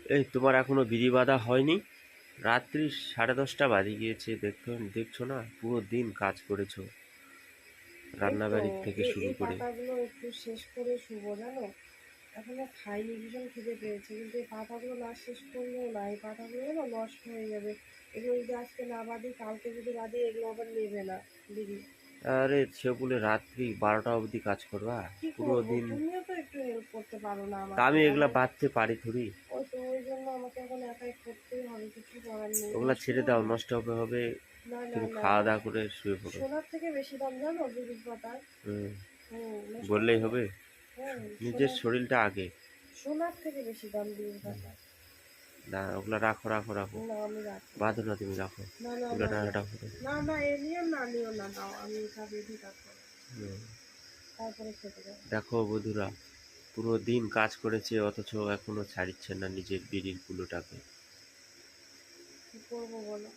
এই তোমার এখনো বিড়ি বাঁধা হয়নি? রাত্রি 10:30 বাজে গিয়েছে, দেখছো না? পুরো দিন কাজ করেছো, এই তো রান্নাবাড়ি থেকে শুরু এই করে। পাতাগুলো একটু শেষ করে শুবো জানো। এখনো খাইনি, ভীষণ খিদে পেয়েছে, কিন্তু এই পাতাগুলো না শেষ করলেও না, এই পাতাগুলো না নষ্ট হয়ে যাবে। এগুলো যদি আজকে না বাঁধি, কালকে যদি বাঁধি, এগুলো আবার নেবে না দিদি। আরে সে বলে রাত্রি 12টা অবধি কাজ করবা কি পুরো করবো, দিন? তুমিও তো একটু হেল্প করতে পারো না তা আমাকে আমি এগুলা আমার। বাঁধতে পারি থুড়ি? ওই তো ওই জন্য আমাকে এখন একাই করতেই হবে, কিছু করার নেই, ওগুলা নষ্ট ছেড়ে দাও, হবে। নষ্ট হবে হবে। না না তুমি না খাওয়া না, দাওয়া করে শুয়ে পড়ো। সোনার থেকে বেশি দাম জানো বিড়ির পাতার। হুম। নষ্ট বললেই করো। হবে? হ্যাঁ, নিজের সোনার, শরীরটা আগে। সোনার থেকে বেশি দাম বিড়ির পাতার। না, ওগুলা রাখো রাখো রাখো। না আমি রাখবো না। বাঁধো না, তুমি রাখো। না না না ওগুলা না রাখো। না না, এ নিও না, নিও না, দাও আমি এটা রেডি রাখবো, হুম। তারপরে খেতে যাবো। দেখো বন্ধুরা, পুরো দিন কাজ করেছে অথচ এখনো ছাড়িচ্ছে না নিজের বিড়ির কুলোটাকে। কি করবো বলো।